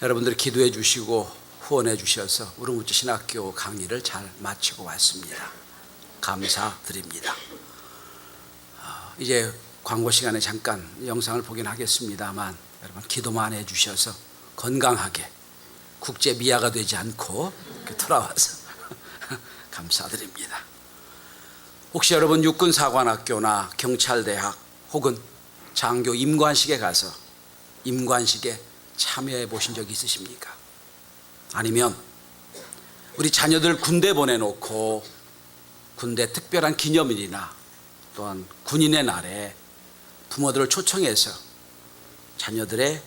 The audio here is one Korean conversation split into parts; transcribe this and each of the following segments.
여러분들이 기도해 주시고 후원해 주셔서 우르무치 신학교 강의를 잘 마치고 왔습니다. 감사드립니다. 이제 광고 시간에 잠깐 영상을 보긴 하겠습니다만 여러분 기도만 해 주셔서 건강하게 국제 미아가 되지 않고 돌아와서 감사드립니다. 혹시 여러분 육군사관학교나 경찰대학 혹은 장교 임관식에 가서 임관식에 참여해 보신 적 있으십니까? 아니면 우리 자녀들 군대 보내놓고 군대 특별한 기념일이나 또한 군인의 날에 부모들을 초청해서 자녀들의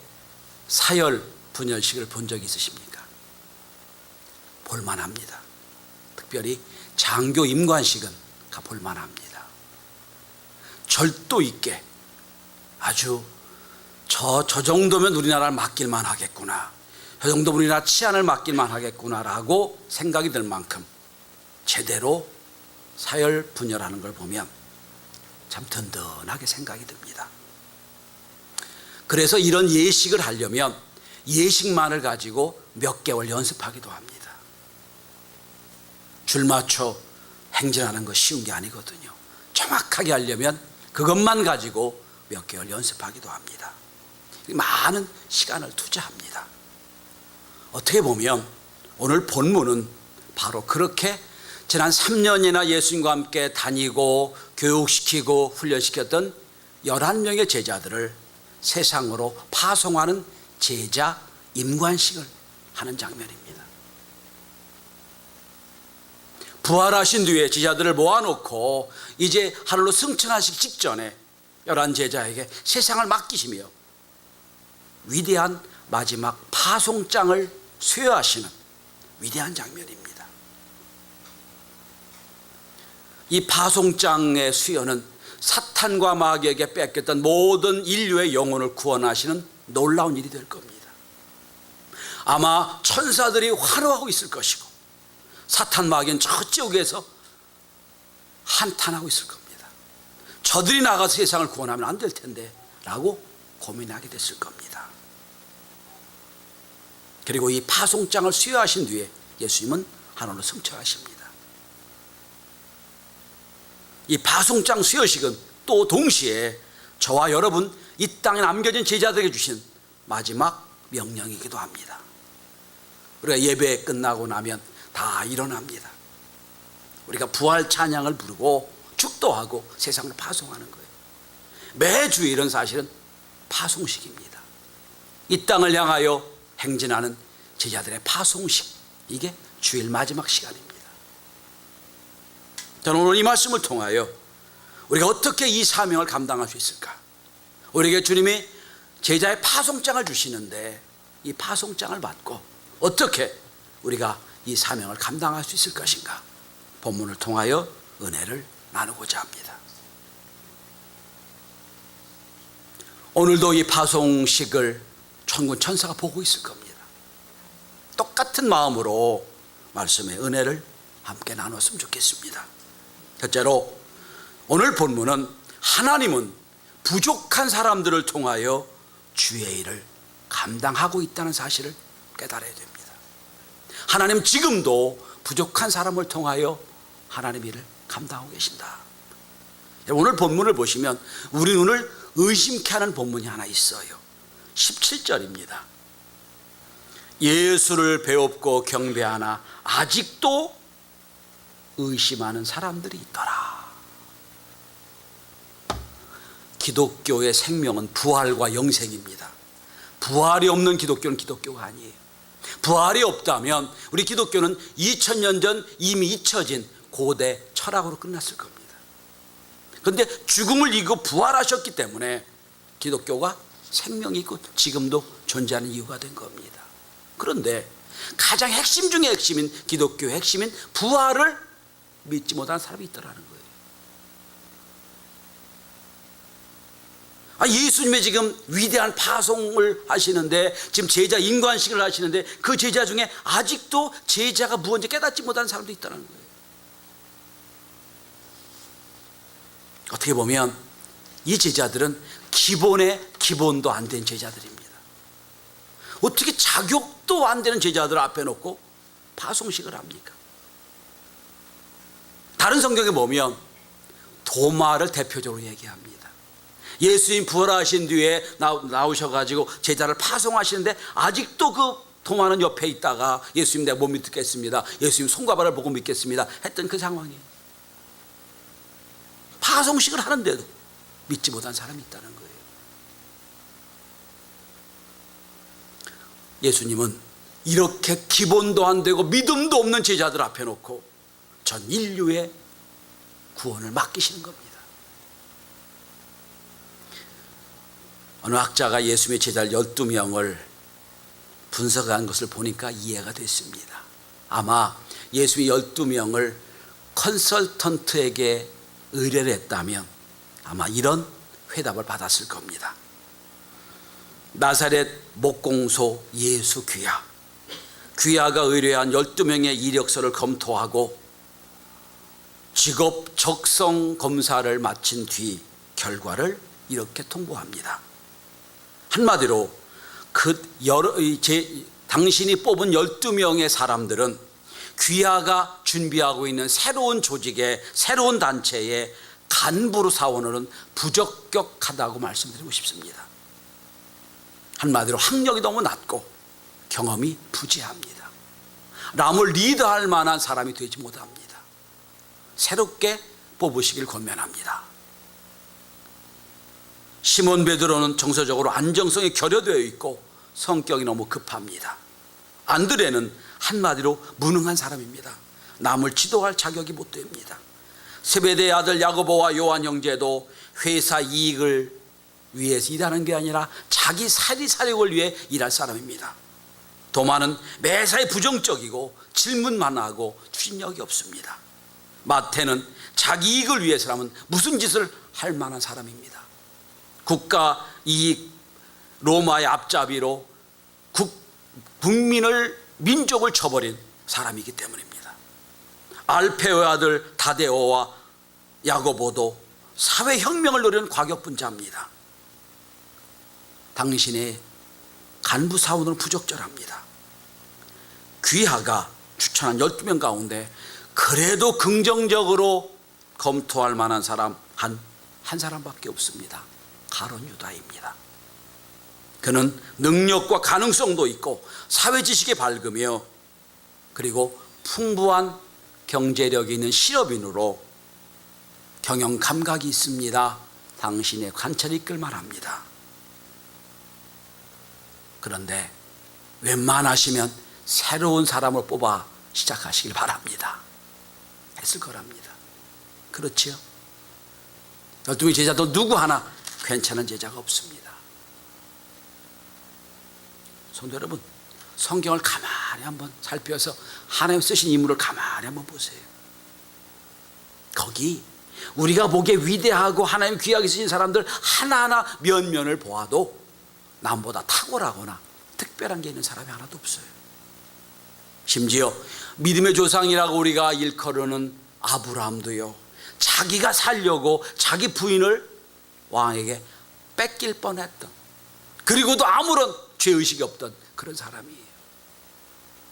사열 분열식을 본 적이 있으십니까? 볼만합니다. 특별히 장교 임관식은 볼만합니다. 절도 있게 아주 저 정도면 우리나라를 맡길만 하겠구나, 저 정도면 우리나라 치안을 맡길만 하겠구나라고 생각이 들 만큼 제대로 사열 분열하는 걸 보면 참 든든하게 생각이 듭니다. 그래서 이런 예식을 하려면 예식만을 가지고 몇 개월 연습하기도 합니다. 줄 맞춰 행진하는 거 쉬운 게 아니거든요. 정확하게 하려면 그것만 가지고 몇 개월 연습하기도 합니다. 많은 시간을 투자합니다. 어떻게 보면 오늘 본문은 바로 그렇게 지난 3년이나 예수님과 함께 다니고 교육시키고 훈련시켰던 11명의 제자들을 세상으로 파송하는 제자 임관식을 하는 장면입니다. 부활하신 뒤에 제자들을 모아놓고 이제 하늘로 승천하시기 직전에 11 제자에게 세상을 맡기시며 위대한 마지막 파송장을 수여하시는 위대한 장면입니다. 이 파송장의 수여는 사탄과 마귀에게 뺏겼던 모든 인류의 영혼을 구원하시는 놀라운 일이 될 겁니다. 아마 천사들이 환호하고 있을 것이고 사탄 마귀는 저 지옥에서 한탄하고 있을 겁니다. 저들이 나가서 세상을 구원하면 안 될 텐데 라고 고민하게 됐을 겁니다. 그리고 이 파송장을 수여하신 뒤에 예수님은 하늘로 승천하십니다. 이 파송장 수여식은 또 동시에 저와 여러분 이 땅에 남겨진 제자들에게 주신 마지막 명령이기도 합니다. 우리가 예배 끝나고 나면 다 일어납니다. 우리가 부활 찬양을 부르고 축도하고 세상을 파송하는 거예요. 매주일은 사실은 파송식입니다. 이 땅을 향하여 행진하는 제자들의 파송식, 이게 주일 마지막 시간입니다. 저는 오늘 이 말씀을 통하여 우리가 어떻게 이 사명을 감당할 수 있을까? 우리에게 주님이 제자의 파송장을 주시는데 이 파송장을 받고 어떻게 우리가 이 사명을 감당할 수 있을 것인가? 본문을 통하여 은혜를 나누고자 합니다. 오늘도 이 파송식을 천군 천사가 보고 있을 겁니다. 똑같은 마음으로 말씀의 은혜를 함께 나눴으면 좋겠습니다. 첫째로 오늘 본문은 하나님은 부족한 사람들을 통하여 주의 일을 감당하고 있다는 사실을 깨달아야 됩니다. 하나님 지금도 부족한 사람을 통하여 하나님 일을 감당하고 계신다. 오늘 본문을 보시면 우리 눈을 의심케 하는 본문이 하나 있어요. 17절입니다. 예수를 배웁고 경배하나 아직도 의심하는 사람들이 있더라. 기독교의 생명은 부활과 영생입니다. 부활이 없는 기독교는 기독교가 아니에요. 부활이 없다면 우리 기독교는 2000년 전 이미 잊혀진 고대 철학으로 끝났을 겁니다. 그런데 죽음을 이기고 부활하셨기 때문에 기독교가 생명이 있고 지금도 존재하는 이유가 된 겁니다. 그런데 가장 핵심 중의 핵심인 기독교의 핵심인 부활을 믿지 못하는 사람이 있다는 거예요. 예수님의 지금 위대한 파송을 하시는데, 지금 제자 인관식을 하시는데 그 제자 중에 아직도 제자가 무언지 깨닫지 못하는 사람도 있다는 거예요. 어떻게 보면 이 제자들은 기본의 기본도 안 된 제자들입니다. 어떻게 자격도 안 되는 제자들 앞에 놓고 파송식을 합니까? 다른 성경에 보면 도마를 대표적으로 얘기합니다. 예수님 부활하신 뒤에 나오셔가지고 제자를 파송하시는데 아직도 그 도마는 옆에 있다가 예수님 내가 못 믿겠습니다, 예수님 손과 발을 보고 믿겠습니다 했던 그 상황이에요. 파송식을 하는데도 믿지 못한 사람이 있다는 거예요. 예수님은 이렇게 기본도 안 되고 믿음도 없는 제자들 앞에 놓고 전 인류의 구원을 맡기시는 겁니다. 어느 학자가 예수님의 제자 12명을 분석한 것을 보니까 이해가 됐습니다. 아마 예수님의 12명을 컨설턴트에게 의뢰를 했다면 아마 이런 회답을 받았을 겁니다. 나사렛 목공소 예수 귀하, 귀하가 의뢰한 12명의 이력서를 검토하고 직업 적성 검사를 마친 뒤 결과를 이렇게 통보합니다. 한마디로 당신이 뽑은 12명의 사람들은 귀하가 준비하고 있는 새로운 조직의 새로운 단체의 간부로 사원으로는 부적격하다고 말씀드리고 싶습니다. 한마디로 학력이 너무 낮고 경험이 부재합니다. 남을 리드할 만한 사람이 되지 못합니다. 새롭게 뽑으시길 권면합니다. 시몬 베드로는 정서적으로 안정성이 결여되어 있고 성격이 너무 급합니다. 안드레는 한마디로 무능한 사람입니다. 남을 지도할 자격이 못 됩니다. 세베대의 아들 야고보와 요한 형제도 회사 이익을 위해서 일하는 게 아니라 자기 사리사욕을 위해 일할 사람입니다. 도마는 매사에 부정적이고 질문만 하고 추진력이 없습니다. 마태는 자기 이익을 위해서라면 무슨 짓을 할 만한 사람입니다. 국가 이익, 로마의 앞잡이로 국민을, 민족을 쳐버린 사람이기 때문입니다. 알페오의 아들 다데오와 야고보도 사회혁명을 노리는 과격분자입니다. 당신의 간부 사원은 부적절합니다. 귀하가 추천한 12명 가운데 그래도 긍정적으로 검토할 만한 사람 한 사람밖에 없습니다. 가룟 유다입니다. 그는 능력과 가능성도 있고 사회 지식이 밝으며 그리고 풍부한 경제력이 있는 실업인으로 경영 감각이 있습니다. 당신의 관찰이 이끌만 합니다. 그런데 웬만하시면 새로운 사람을 뽑아 시작하시길 바랍니다 했을 거랍니다. 그렇지요? 12명의 제자도 누구 하나 괜찮은 제자가 없습니다. 성도 여러분, 성경을 가만히 한번 살펴서 하나님 쓰신 인물을 가만히 한번 보세요. 거기 우리가 보기에 위대하고 하나님 귀하게 쓰신 사람들 하나하나 면면을 보아도 남보다 탁월하거나 특별한 게 있는 사람이 하나도 없어요. 심지어 믿음의 조상이라고 우리가 일컬으는 아브라함도요, 자기가 살려고 자기 부인을 왕에게 뺏길 뻔했던, 그리고도 아무런 죄의식이 없던 그런 사람이에요.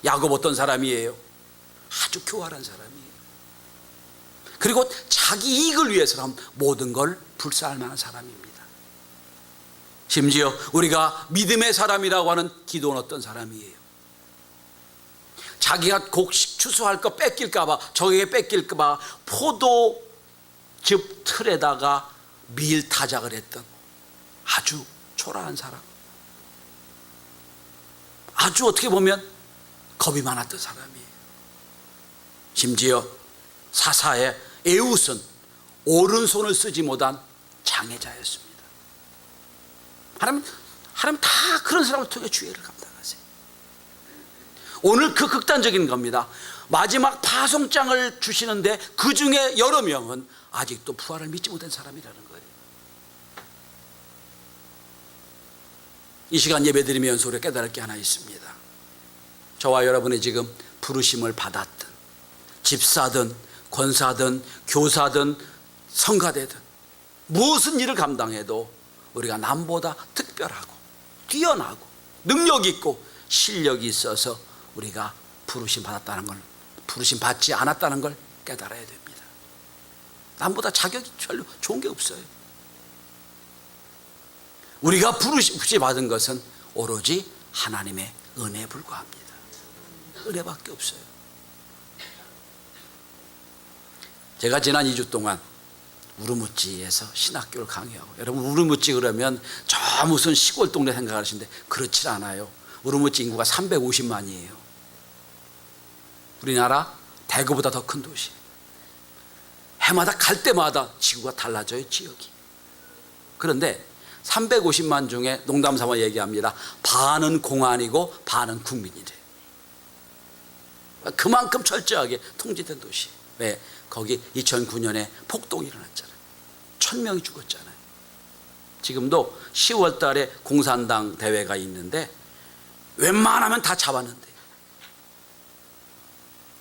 야곱 어떤 사람이에요? 아주 교활한 사람이에요. 그리고 자기 이익을 위해서라면 모든 걸 불사할 만한 사람입니다. 심지어 우리가 믿음의 사람이라고 하는 기도는 어떤 사람이에요? 자기가 곡식 추수할 거 뺏길까 봐, 저에게 뺏길까 봐 포도즙 틀에다가 밀 타작을 했던 아주 초라한 사람, 아주 어떻게 보면 겁이 많았던 사람이에요. 심지어 사사의 에웃은 오른손을 쓰지 못한 장애자였습니다. 하나님 다 그런 사람을 통해 주의를 감당하세요. 오늘 그 극단적인 겁니다. 마지막 파송장을 주시는데 그 중에 여러 명은 아직도 부활을 믿지 못한 사람이라는 거예요. 이 시간 예배드리면서 우리가 깨달을 게 하나 있습니다. 저와 여러분이 지금 부르심을 받았든 집사든 권사든 교사든 성가대든 무슨 일을 감당해도 우리가 남보다 특별하고 뛰어나고 능력 있고 실력이 있어서 우리가 부르심 받았다는 걸, 부르심 받지 않았다는 걸 깨달아야 됩니다. 남보다 자격이 별로 좋은 게 없어요. 우리가 부르심 받은 것은 오로지 하나님의 은혜에 불과합니다. 은혜밖에 없어요. 제가 지난 2주 동안 우르무찌에서 신학교를 강의하고, 여러분 우르무찌 그러면 저 무슨 시골 동네 생각하시는데 그렇지 않아요. 우르무찌 인구가 350만이에요. 우리나라 대구보다 더 큰 도시. 해마다 갈 때마다 지구가 달라져요, 지역이. 그런데 350만 중에 농담 삼아 얘기합니다. 반은 공안이고 반은 국민이래. 그만큼 철저하게 통제된 도시. 왜? 거기 2009년에 폭동이 일어났잖아요. 1000명이 죽었잖아요. 지금도 10월 달에 공산당 대회가 있는데 웬만하면 다 잡았는데,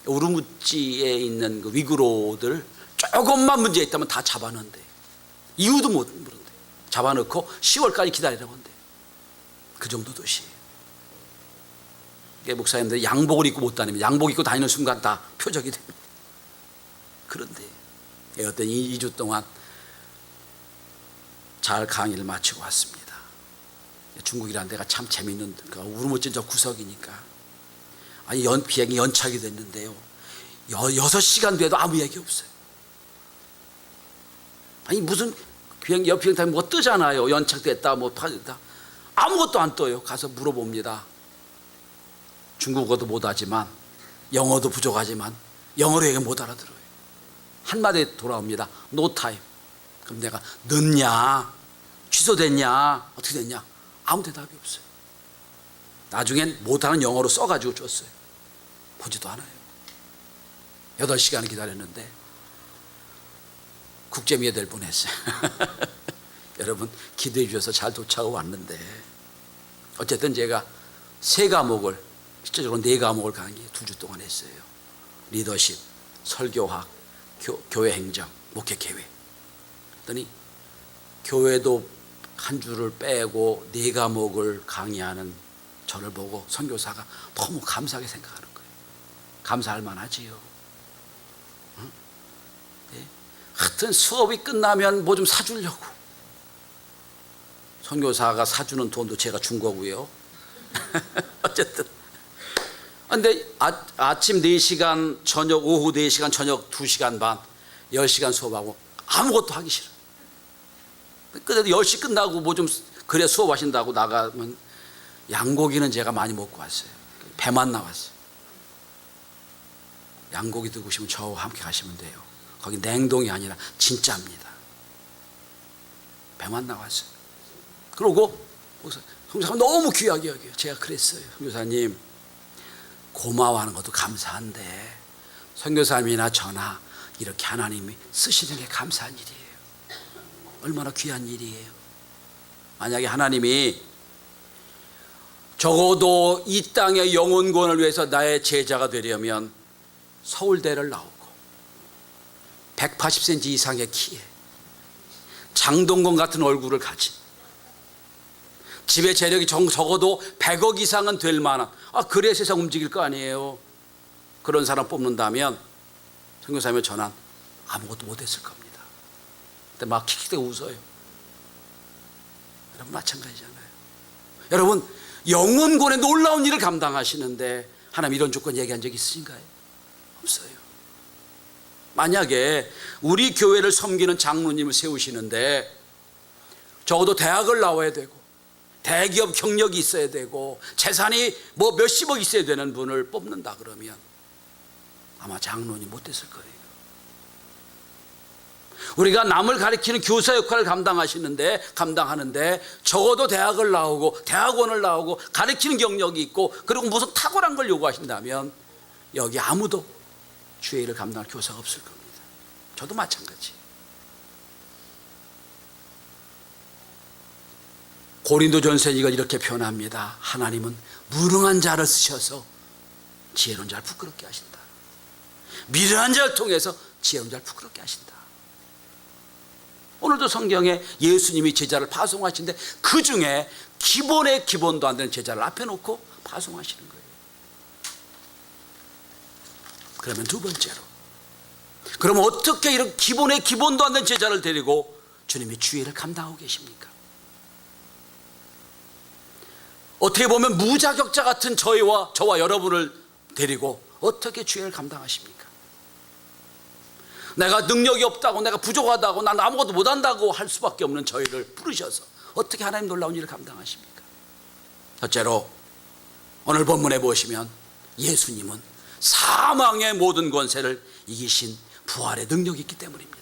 우르무찌에 있는 그 위구르들 조금만 문제 있다면 다 잡았는데, 이유도 못 모르는데 잡아놓고 10월까지 기다리라고 한대. 그 정도 도시예요. 목사님들이 양복을 입고 못 다니면, 양복 입고 다니는 순간 다 표적이 됩니다. 그런데 어떤 2주 동안 잘 강의를 마치고 왔습니다. 중국이라는 데가 참 재밌는, 우르무찌 저 구석이니까. 아니 비행이 연착이 됐는데요, 6시간 돼도 아무 얘기 없어요. 아니 무슨 비행기 옆 비행 타면 뭐 뜨잖아요. 연착됐다 뭐 파됐다, 아무것도 안 떠요. 가서 물어봅니다. 중국어도 못하지만, 영어도 부족하지만 영어로 얘기 못 알아들어요. 한마디 돌아옵니다. No time. 그럼 내가 늦냐, 취소됐냐, 어떻게 됐냐, 아무 대답이 없어요. 나중엔 못하는 영어로 써가지고 줬어요. 보지도 않아요. 8시간을 기다렸는데 국제미에 될 뻔했어요. 여러분 기도해 주셔서 잘 도착하고 왔는데, 어쨌든 제가 3과목을, 실제적으로 4과목을 강의 2주 동안 했어요. 리더십, 설교학, 교회 행정, 목회 계획. 그랬더니 교회도 한 주를 빼고 4과목을 강의하는 저를 보고 선교사가 너무 감사하게 생각하는 거예요. 감사할 만하지요. 응? 네? 하여튼 수업이 끝나면 뭐 좀 사주려고. 선교사가 사주는 돈도 제가 준 거고요. 어쨌든. 근데 아침 4시간, 저녁 오후 4시간, 저녁 2시간 반, 10시간 수업하고 아무것도 하기 싫어. 그래도 10시 끝나고 뭐 좀 그래 수업하신다고 나가면, 양고기는 제가 많이 먹고 왔어요. 배만 나왔어요. 양고기 드고 싶으면 저와 함께 가시면 돼요. 거기 냉동이 아니라 진짜입니다. 배만 나왔어요. 그러고 선교사가 너무 귀하게 여겨요. 제가 그랬어요. 선교사님 고마워하는 것도 감사한데, 선교사님이나 저나 이렇게 하나님이 쓰시는 게 감사한 일이에요. 얼마나 귀한 일이에요. 만약에 하나님이 적어도 이 땅의 영혼권을 위해서 나의 제자가 되려면 서울대를 나오고 180cm 이상의 키에 장동건 같은 얼굴을 가진, 집의 재력이 적어도 100억 이상은 될 만한, 그래야 세상 움직일 거 아니에요. 그런 사람 뽑는다면 선교사님의 전환 아무것도 못했을 겁니다. 근데 막 킥킥대고 웃어요. 여러분 마찬가지잖아요. 여러분 영혼권의 놀라운 일을 감당하시는데 하나님 이런 조건 얘기한 적 있으신가요? 없어요. 만약에 우리 교회를 섬기는 장로님을 세우시는데 적어도 대학을 나와야 되고 대기업 경력이 있어야 되고 재산이 뭐 몇십억 있어야 되는 분을 뽑는다 그러면 아마 장로님 못 됐을 거예요. 우리가 남을 가르치는 교사 역할을 감당하는데 적어도 대학을 나오고 대학원을 나오고 가르치는 경력이 있고 그리고 무슨 탁월한 걸 요구하신다면 여기 아무도 주의 일을 감당할 교사가 없을 겁니다. 저도 마찬가지. 고린도전서에 이걸 이렇게 표현합니다. 하나님은 무능한 자를 쓰셔서 지혜로운 자를 부끄럽게 하신다. 미련한 자를 통해서 지혜로운 자를 부끄럽게 하신다. 오늘도 성경에 예수님이 제자를 파송하시는데 그 중에 기본의 기본도 안 되는 제자를 앞에 놓고 파송하시는 거예요. 그러면 두 번째로, 그럼 어떻게 이런 기본의 기본도 안 되는 제자를 데리고 주님이 주일을 감당하고 계십니까? 어떻게 보면 무자격자 같은 저와 여러분을 데리고 어떻게 주일을 감당하십니까? 내가 능력이 없다고, 내가 부족하다고, 난 아무것도 못한다고 할 수밖에 없는 저희를 부르셔서 어떻게 하나님 놀라운 일을 감당하십니까? 첫째로 오늘 본문에 보시면 예수님은 사망의 모든 권세를 이기신 부활의 능력이 있기 때문입니다.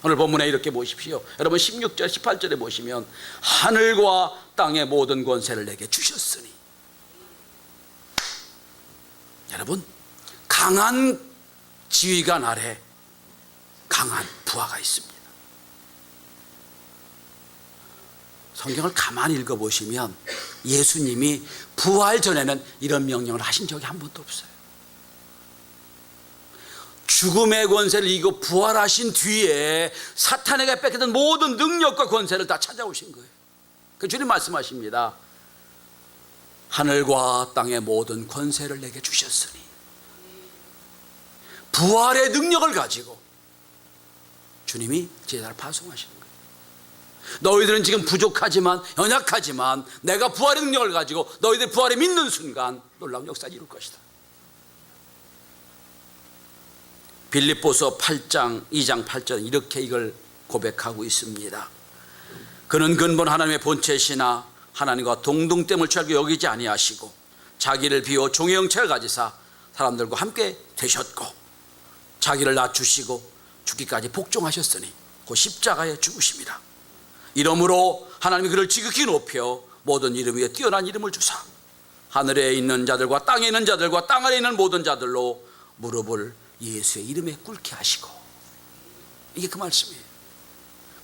오늘 본문에 이렇게 보십시오. 여러분 16절 18절에 보시면 하늘과 땅의 모든 권세를 내게 주셨으니, 여러분 강한 지휘관 아래 강한 부하가 있습니다. 성경을 가만히 읽어보시면 예수님이 부활 전에는 이런 명령을 하신 적이 한 번도 없어요. 죽음의 권세를 이기고 부활하신 뒤에 사탄에게 뺏기던 모든 능력과 권세를 다 찾아오신 거예요. 그 주님 말씀하십니다. 하늘과 땅의 모든 권세를 내게 주셨으니, 부활의 능력을 가지고 주님이 제자를 파송하시는 거예요. 너희들은 지금 부족하지만, 연약하지만 내가 부활의 능력을 가지고 너희들 부활에 믿는 순간 놀라운 역사를 이룰 것이다. 빌립보서 8장 2장 8절 이렇게 이걸 고백하고 있습니다. 그는 근본 하나님의 본체시나 하나님과 동등됨을 취하게 여기지 아니하시고 자기를 비워 종의 형체를 가지사 사람들과 함께 되셨고 자기를 낮추시고 죽기까지 복종하셨으니 그 십자가에 죽으심이라. 이러므로 하나님이 그를 지극히 높여 모든 이름 위에 뛰어난 이름을 주사 하늘에 있는 자들과 땅에 있는 자들과 땅 아래 있는 모든 자들로 무릎을 예수의 이름에 꿇게 하시고, 이게 그 말씀이에요.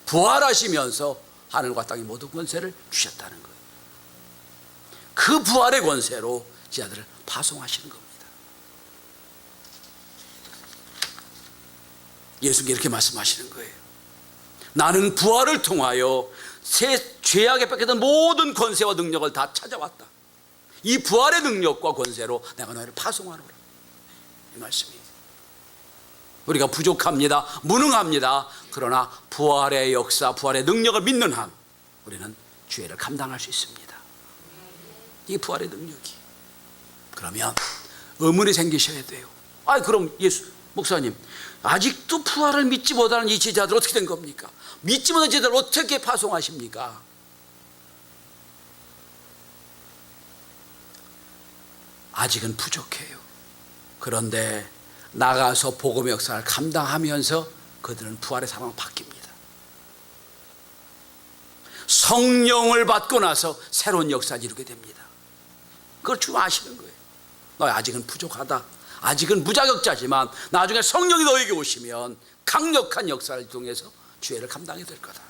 부활하시면서 하늘과 땅의 모든 권세를 주셨다는 거예요. 그 부활의 권세로 제자들을 파송하시는 겁니다. 예수님이 이렇게 말씀하시는 거예요. 나는 부활을 통하여 죄악에 뺏겼던 모든 권세와 능력을 다 찾아왔다. 이 부활의 능력과 권세로 내가 너희를 파송하노라. 이 말씀이에요. 우리가 부족합니다. 무능합니다. 그러나 부활의 역사, 부활의 능력을 믿는 한 우리는 죄를 감당할 수 있습니다. 이 부활의 능력이. 그러면 의문이 생기셔야 돼요. 그럼 목사님, 아직도 부활을 믿지 못하는 이 제자들 어떻게 된 겁니까? 믿지 못하는 제자들 어떻게 파송하십니까? 아직은 부족해요. 그런데 나가서 복음의 역사를 감당하면서 그들은 부활의 사람으로 바뀝니다. 성령을 받고 나서 새로운 역사를 이루게 됩니다. 그걸 주님 아시는 거예요. 너 아직은 부족하다. 아직은 무자격자지만 나중에 성령이 너에게 오시면 강력한 역사를 통해서 죄를 감당하게 될 거다.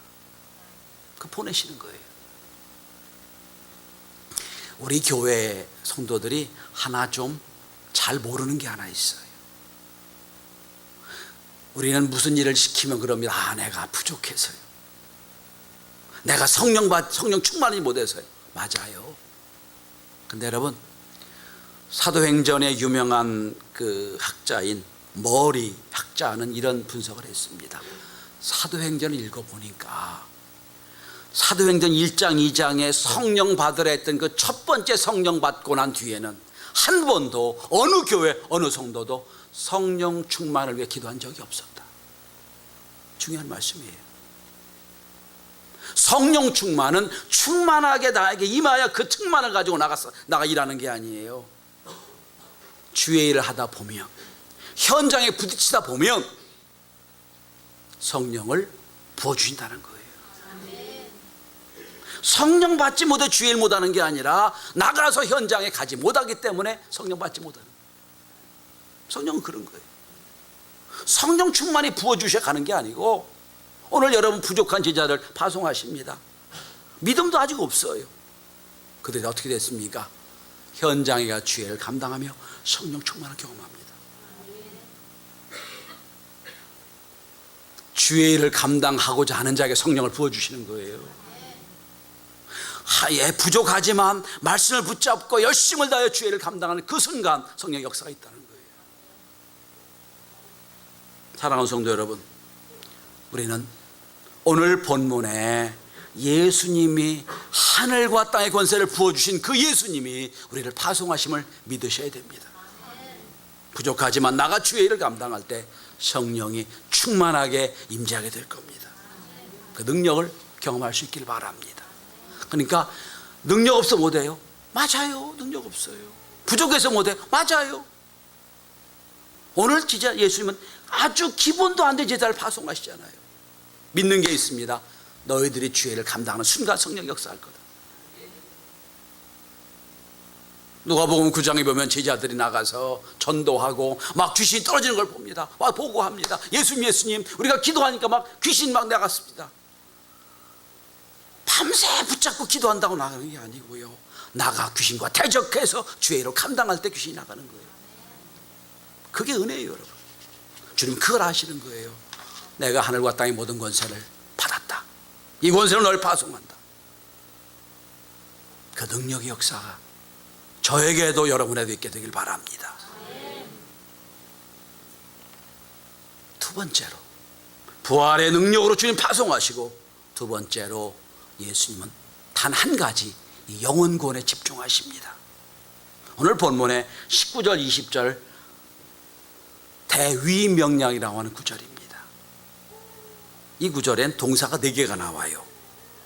그 보내시는 거예요. 우리 교회 성도들이 하나 좀 잘 모르는 게 하나 있어요. 우리는 무슨 일을 시키면 그럽니다. 내가 부족해서요. 내가 성령 충만하지 못해서요. 맞아요. 근데 여러분, 사도행전의 유명한 그 학자인 머리 학자는 이런 분석을 했습니다. 사도행전을 읽어보니까 사도행전 1장 2장에 성령 받으라 했던 그 첫 번째 성령 받고 난 뒤에는 한 번도 어느 교회 어느 성도도 성령 충만을 위해 기도한 적이 없었다. 중요한 말씀이에요. 성령 충만은 충만하게 나에게 임하여 그 충만을 가지고 나가 일하는 게 아니에요. 주의 일을 하다 보면, 현장에 부딪히다 보면 성령을 부어주신다는 거예요. 성령 받지 못해 주의 일 못하는 게 아니라 나가서 현장에 가지 못하기 때문에 성령 받지 못하는 거예요. 성령은 그런 거예요. 성령 충만히 부어주셔 가는 게 아니고, 오늘 여러분 부족한 제자를 파송하십니다. 믿음도 아직 없어요. 그들이 어떻게 됐습니까? 현장에 가 주의 일을 감당하며 성령 충만을 경험합니다. 주의 일을 감당하고자 하는 자에게 성령을 부어주시는 거예요. 예, 부족하지만 말씀을 붙잡고 열심을 다하여 주의 일을 감당하는 그 순간 성령의 역사가 있다는 거예요. 사랑하는 성도 여러분, 우리는 오늘 본문에 예수님이 하늘과 땅의 권세를 부어주신 그 예수님이 우리를 파송하심을 믿으셔야 됩니다. 부족하지만 나가 주의 일을 감당할 때 성령이 충만하게 임재하게 될 겁니다. 그 능력을 경험할 수 있길 바랍니다. 그러니까 능력 없어 못해요? 맞아요. 능력 없어요. 부족해서 못해요? 맞아요. 오늘 진짜 예수님은 아주 기본도 안 된 제자를 파송하시잖아요. 믿는 게 있습니다. 너희들이 주의 일을 감당하는 순간 성령이 역사할 거다. 누가복음 9장에 보면 제자들이 나가서 전도하고 막 귀신이 떨어지는 걸 봅니다. 와 보고합니다. 예수님 우리가 기도하니까 막 귀신 막 나갔습니다. 밤새 붙잡고 기도한다고 나가는 게 아니고요, 나가 귀신과 대적해서 주의 일을 감당할 때 귀신이 나가는 거예요. 그게 은혜예요. 여러분, 주님 그걸 아시는 거예요. 내가 하늘과 땅의 모든 권세를 받았다. 이 권세는 널 파송한다. 그 능력의 역사가 저에게도 여러분에도 있게 되길 바랍니다. 두 번째로 부활의 능력으로 주님 파송하시고, 두 번째로 예수님은 단 한 가지 이 영혼 구원에 집중하십니다. 오늘 본문의 19절 20절 대위명령이라고 하는 구절입니다. 이 구절엔 동사가 4개가 나와요.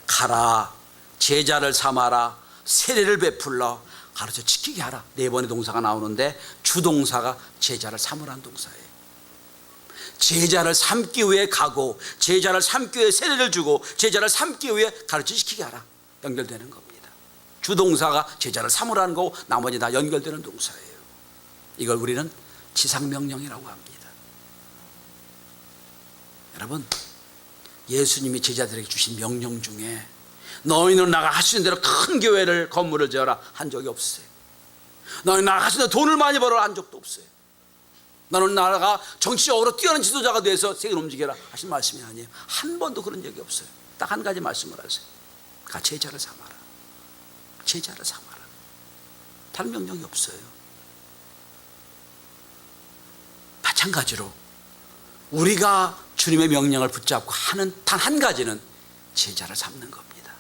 가라, 제자를 삼아라, 세례를 베풀라, 가르쳐 지키게 하라. 4번의 동사가 나오는데 주동사가 제자를 삼으라는 동사예요. 제자를 삼기 위해 가고, 제자를 삼기 위해 세례를 주고, 제자를 삼기 위해 가르쳐 지키게 하라. 연결되는 겁니다. 주동사가 제자를 삼으라는 거고 나머지 다 연결되는 동사예요. 이걸 우리는 지상명령이라고 합니다. 여러분, 예수님이 제자들에게 주신 명령 중에 너희는 나가 할 수 있는 대로 큰 교회를 건물을 지어라 한 적이 없어요. 너희는 나가 할 수 있는 대로 돈을 많이 벌어라 한 적도 없어요. 너는 나라가 정치적으로 뛰어난 지도자가 돼서 세계를 움직여라 하신 말씀이 아니에요. 한 번도 그런 적이 없어요. 딱 한 가지 말씀을 하세요. 가 제자를 삼아라. 제자를 삼아라. 다른 명령이 없어요. 마찬가지로 우리가 주님의 명령을 붙잡고 하는 단 한 가지는 제자를 삼는 겁니다.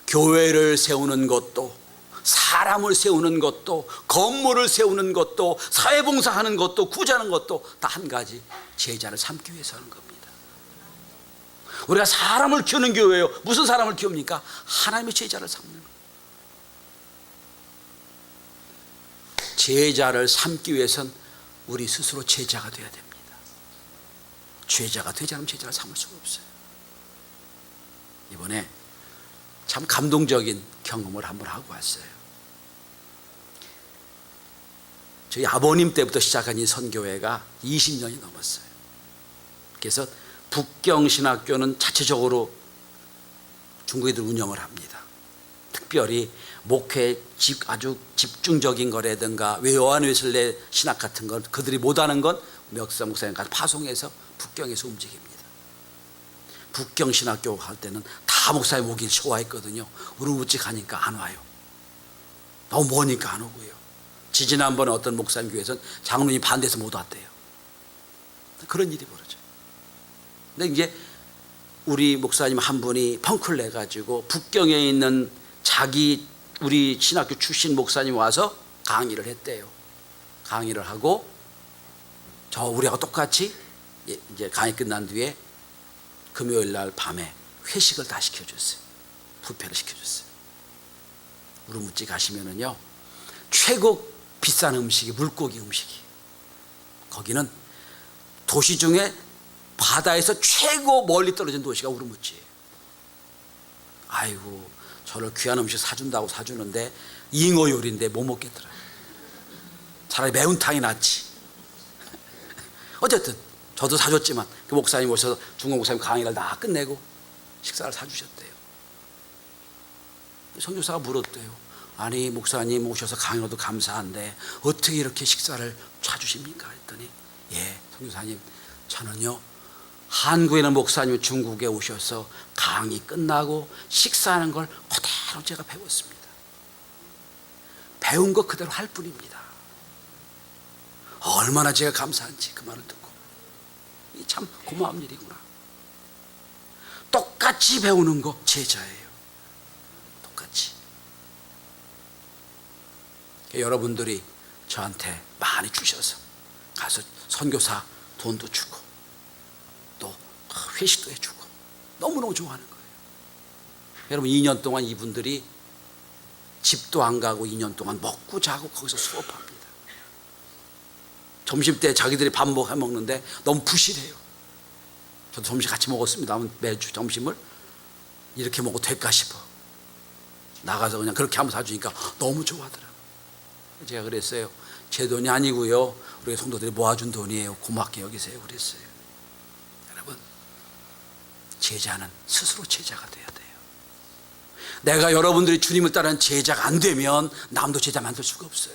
교회를 세우는 것도, 사람을 세우는 것도, 건물을 세우는 것도, 사회봉사하는 것도, 구제하는 것도 다 한 가지, 제자를 삼기 위해서 하는 겁니다. 우리가 사람을 키우는 교회예요. 무슨 사람을 키웁니까? 하나님의 제자를 삼는 거예요. 제자를 삼기 위해서는 우리 스스로 제자가 되어야 됩니다. 제자가 되지 않으면 제자를 삼을 수가 없어요. 이번에 참 감동적인 경험을 한번 하고 왔어요. 저희 아버님 때부터 시작한 이 선교회가 20년이 넘었어요. 그래서 북경신학교는 자체적으로 중국인들 운영을 합니다. 특별히 목회 아주 집중적인 거라든가 요한웨슬레 신학 같은 건 그들이 못하는 건 역사 목사님까지 파송해서 북경에서 움직입니다. 북경신학교 할 때는 다 목사님 오길 좋아했거든요. 우르무찌 가니까 안 와요. 너무 머니까 안 오고요. 지지난번에 어떤 목사님 교회에서는 장로님이 반대해서 못 왔대요. 그런 일이 벌어져요. 근데 이제 우리 목사님 한 분이 펑크를 내가지고 북경에 있는 우리 신학교 출신 목사님 와서 강의를 했대요. 강의를 하고 우리하고 똑같이 이제 강의 끝난 뒤에 금요일 날 밤에 회식을 다 시켜줬어요. 부페를 시켜줬어요. 우르무찌 가시면은요, 최고 비싼 음식이 물고기 음식이에요. 거기는 도시 중에 바다에서 최고 멀리 떨어진 도시가 우르무찌예요. 아이고, 저를 귀한 음식 사준다고 사주는데 잉어 요리인데 못 먹겠더라고요. 차라리 매운탕이 낫지. 어쨌든 저도 사줬지만 그 목사님 오셔서 중국 목사님 강의를 다 끝내고 식사를 사주셨대요. 선교사가 물었대요. 아니, 목사님 오셔서 강의로도 감사한데 어떻게 이렇게 식사를 사주십니까? 했더니, 예, 선교사님, 저는요 한국에 있는 목사님이 중국에 오셔서 강의 끝나고 식사하는 걸 그대로 제가 배웠습니다. 배운 거 그대로 할 뿐입니다. 얼마나 제가 감사한지 그 말을 듣고, 이 참 고마운 일이구나. 똑같이 배우는 거 제자예요. 똑같이. 여러분들이 저한테 많이 주셔서 가서 선교사 돈도 주고 또 회식도 해주고 너무너무 좋아하는 거예요. 여러분 2년 동안 이분들이 집도 안 가고 2년 동안 먹고 자고 거기서 수업합니다. 점심때 자기들이 밥 해먹는데 너무 부실해요. 저도 점심 같이 먹었습니다. 매주 점심을 이렇게 먹어도 될까 싶어. 나가서 그냥 그렇게 한번 사주니까 너무 좋아하더라고요. 제가 그랬어요. 제 돈이 아니고요, 우리 성도들이 모아준 돈이에요. 고맙게 여기세요. 그랬어요. 여러분, 제자는 스스로 제자가 돼야 돼요. 내가 여러분들이 주님을 따르는 제자가 안 되면 남도 제자 만들 수가 없어요.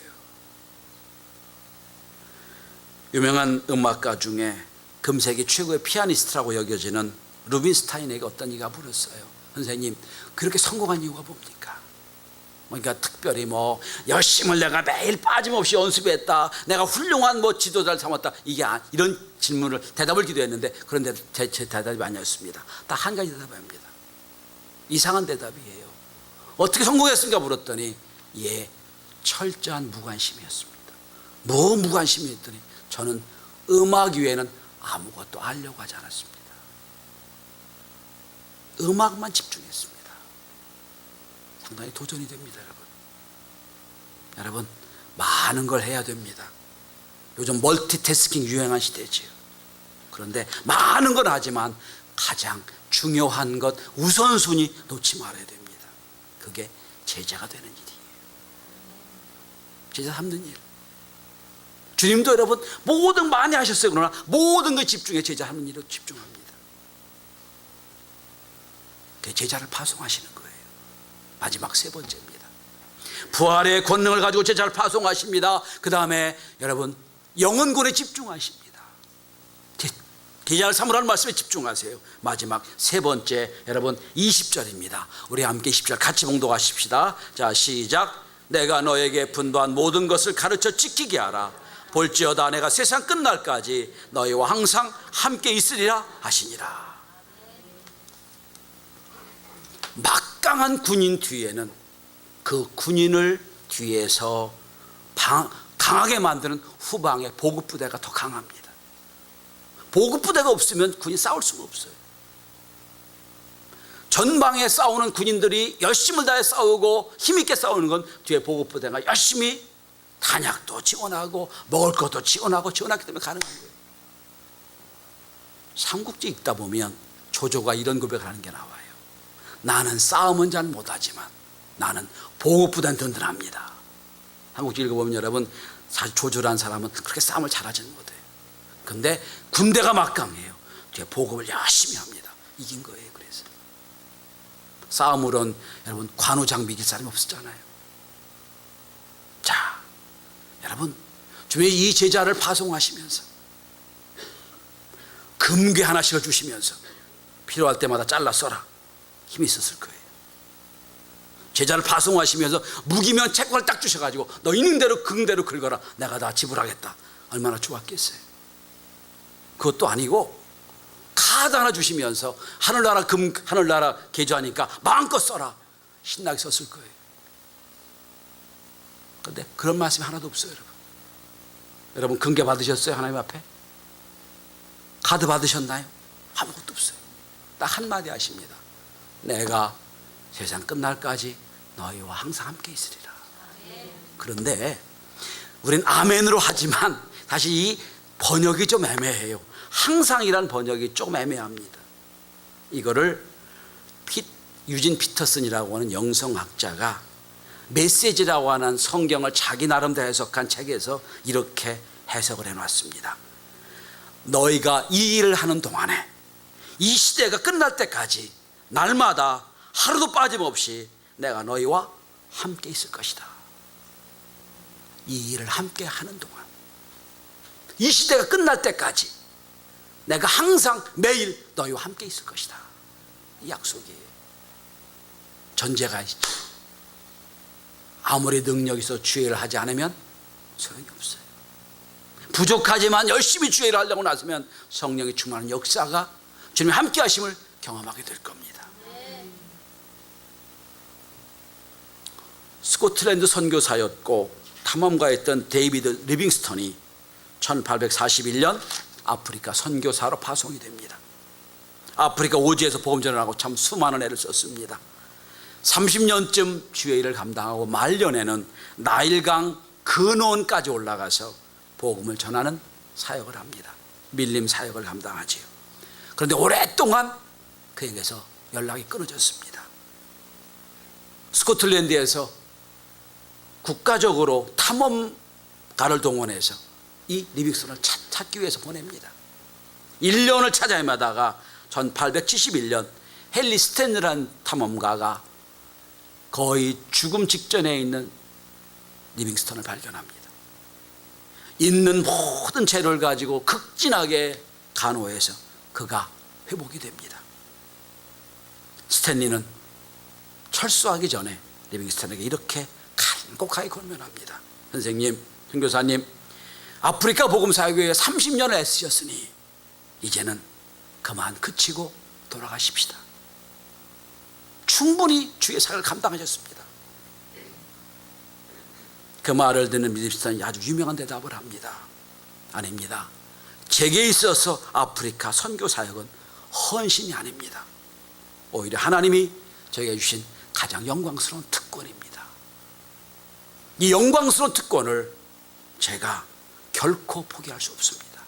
유명한 음악가 중에 금세기 최고의 피아니스트라고 여겨지는 루빈스타인에게 어떤 이가 물었어요. 선생님, 그렇게 성공한 이유가 뭡니까? 그러니까 특별히 열심을 내가 매일 빠짐없이 연습했다, 내가 훌륭한 지도자를 삼았다, 이런 질문을 대답을 기도했는데 그런데 제 대답이 아니었습니다. 딱 한 가지 대답입니다. 이상한 대답이에요. 어떻게 성공했습니까? 물었더니 철저한 무관심이었습니다. 뭐 무관심이 했더니 저는 음악 외에는 아무것도 알려고 하지 않았습니다. 음악만 집중했습니다. 상당히 도전이 됩니다, 여러분. 여러분, 많은 걸 해야 됩니다. 요즘 멀티태스킹 유행한 시대지요. 그런데 많은 건 하지만 가장 중요한 것, 우선순위 놓지 말아야 됩니다. 그게 제자가 되는 일이에요. 제자 삼는 일. 주님도 여러분 모든 많이 하셨어요. 그러나 모든 걸 집중해 제자 하는 일로 집중합니다. 제자를 파송하시는 거예요. 마지막 세 번째입니다. 부활의 권능을 가지고 제자를 파송하십니다. 그 다음에 여러분 영혼군에 집중하십니다. 제자를 삼으라는 말씀에 집중하세요. 마지막 세 번째, 여러분 20절입니다. 우리 함께 20절 같이 봉독하십시다. 자, 시작. 내가 너에게 분도한 모든 것을 가르쳐 지키게 하라. 볼지어다 내가 세상 끝날까지 너희와 항상 함께 있으리라 하시니라. 막강한 군인 뒤에는 그 군인을 뒤에서 강하게 만드는 후방의 보급부대가 더 강합니다. 보급부대가 없으면 군인 싸울 수가 없어요. 전방에 싸우는 군인들이 열심을 다해 싸우고 힘있게 싸우는 건 뒤에 보급부대가 열심히 탄약도 지원하고 먹을 것도 지원하기 때문에 가능한 거예요. 삼국지 읽다 보면 조조가 이런 고백을 하는 게 나와요. 나는 싸움은 잘 못하지만 나는 보급부대는 든든합니다. 삼국지 읽어보면 여러분 사실 조조라는 사람은 그렇게 싸움을 잘하지는 못해요. 근데 군대가 막강해요. 뒤에 보급을 열심히 합니다. 이긴 거예요. 그래서 싸움으로는 여러분 관우 장비 이길 사람이 없었잖아요. 자, 여러분 주님이 이 제자를 파송하시면서 금괴 하나씩을 주시면서 필요할 때마다 잘라 써라, 힘이 있었을 거예요. 제자를 파송하시면서 무기면 채권을 딱 주셔가지고 너 있는 대로 긍대로 긁어라, 내가 다 지불하겠다. 얼마나 좋았겠어요. 그것도 아니고 카드 하나 주시면서 하늘나라 하늘나라 개조하니까 마음껏 써라, 신나게 썼을 거예요. 그런데 그런 말씀이 하나도 없어요. 여러분 금괴 받으셨어요? 하나님 앞에 카드 받으셨나요? 아무것도 없어요. 딱 한마디 하십니다. 내가 세상 끝날까지 너희와 항상 함께 있으리라. 그런데 우린 아멘으로 하지만 사실 이 번역이 좀 애매해요. 항상이란 번역이 조금 애매합니다. 이거를 유진 피터슨이라고 하는 영성학자가 메시지라고 하는 성경을 자기 나름대로 해석한 책에서 이렇게 해석을 해놨습니다. 너희가 이 일을 하는 동안에 이 시대가 끝날 때까지 날마다 하루도 빠짐없이 내가 너희와 함께 있을 것이다. 이 일을 함께 하는 동안, 이 시대가 끝날 때까지 내가 항상 매일 너희와 함께 있을 것이다. 이 약속이에요. 전제가 있죠. 아무리 능력이 있어 주의를 하지 않으면 소용이 없어요. 부족하지만 열심히 주의를 하려고 나서면 성령이 충만한 역사가 주님이 함께 하심을 경험하게 될 겁니다. 스코틀랜드 선교사였고 탐험가였던 데이비드 리빙스턴이 1841년 아프리카 선교사로 파송이 됩니다. 아프리카 오지에서 복음 전하고 참 수많은 애를 썼습니다. 30년쯤 주의 일을 감당하고 말년에는 나일강 근원까지 올라가서 복음을 전하는 사역을 합니다. 밀림 사역을 감당하지요. 그런데 오랫동안 그에게서 연락이 끊어졌습니다. 스코틀랜드에서 국가적으로 탐험가를 동원해서 이 리빙스턴을 찾기 위해서 보냅니다. 1년을 찾아 헤매다가 1871년 헨리 스탠리라는 탐험가가 거의 죽음 직전에 있는 리빙스턴을 발견합니다. 있는 모든 재료를 가지고 극진하게 간호해서 그가 회복이 됩니다. 스탠리는 철수하기 전에 리빙스턴에게 이렇게 간곡하게 권면합니다. 선생님, 선교사님, 아프리카 복음 사역에 위해 30년을 애쓰셨으니 이제는 그만 그치고 돌아가십시다. 충분히 주의 사역을 감당하셨습니다. 그 말을 듣는 리빙스턴이 아주 유명한 대답을 합니다. 아닙니다. 제게 있어서 아프리카 선교 사역은 헌신이 아닙니다. 오히려 하나님이 저에게 주신 가장 영광스러운 특권입니다. 이 영광스러운 특권을 제가 결코 포기할 수 없습니다.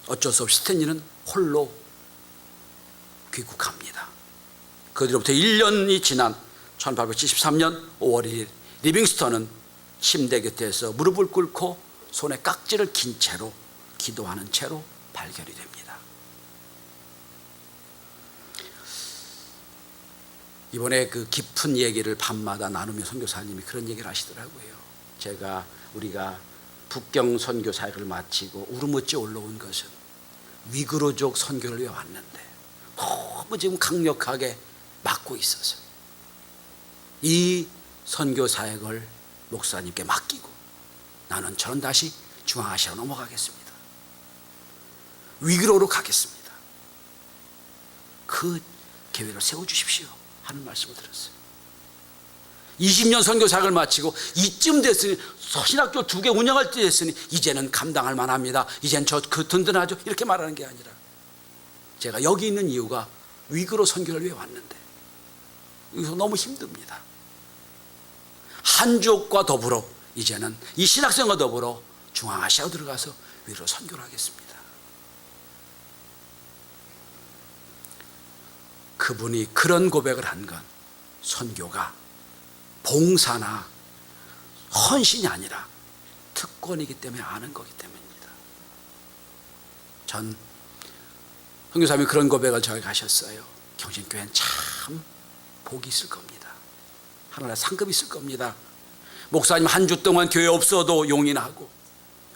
어쩔 수 없이 스탠리는 홀로 귀국합니다. 그 뒤로부터 1년이 지난 1873년 5월 1일 리빙스턴은 침대 곁에서 무릎을 꿇고 손에 깍지를 낀 채로 기도하는 채로 발견이 됩니다. 이번에 그 깊은 얘기를 밤마다 나누며 선교사님이 그런 얘기를 하시더라고요. 우리가 북경 선교 사역을 마치고 우르무찌 올라온 것은 위그로족 선교를 위해 왔는데 너무 지금 강력하게 막고 있어서 이 선교 사역을 목사님께 맡기고 저는 다시 중앙아시아로 넘어가겠습니다. 위그로로 가겠습니다. 그 계획을 세워주십시오 하는 말씀을 들었어요. 20년 선교 사역을 마치고 이쯤 됐으니 신학교 2개 운영할 때 됐으니 이제는 감당할 만합니다. 이젠 그 든든하죠. 이렇게 말하는 게 아니라 제가 여기 있는 이유가 위그로 선교를 위해 왔는데 여기서 너무 힘듭니다. 한족과 더불어 이제는 이 신학생과 더불어 중앙아시아로 들어가서 위로 선교를 하겠습니다. 그분이 그런 고백을 한 건 선교가 봉사나 헌신이 아니라 특권이기 때문에 아는 거기 때문입니다. 전 선교사님이 그런 고백을 저에게 하셨어요. 경신교회는 참 복이 있을 겁니다. 하늘에 상급이 있을 겁니다. 목사님 한 주 동안 교회 없어도 용인하고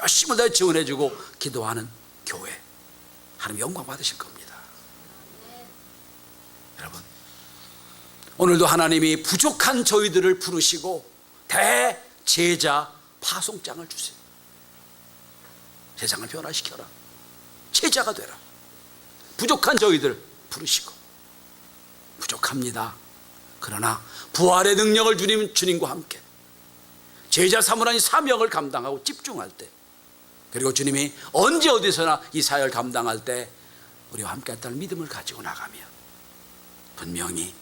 열심히 다 지원해주고 기도하는 교회, 하나님 영광 받으실 겁니다. 여러분, 오늘도 하나님이 부족한 저희들을 부르시고 대제자 파송장을 주세요. 세상을 변화시켜라. 제자가 되라. 부족한 저희들 부르시고. 부족합니다. 그러나 부활의 능력을 주님과 함께 제자 사무라는 사명을 감당하고 집중할 때, 그리고 주님이 언제 어디서나 이 사역을 감당할 때 우리와 함께 했다는 믿음을 가지고 나가면 분명히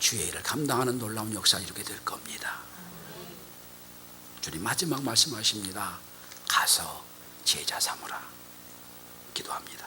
주의 일을 감당하는 놀라운 역사를 이루게 될 겁니다. 주님 마지막 말씀하십니다. 가서 제자 삼으라. 기도합니다.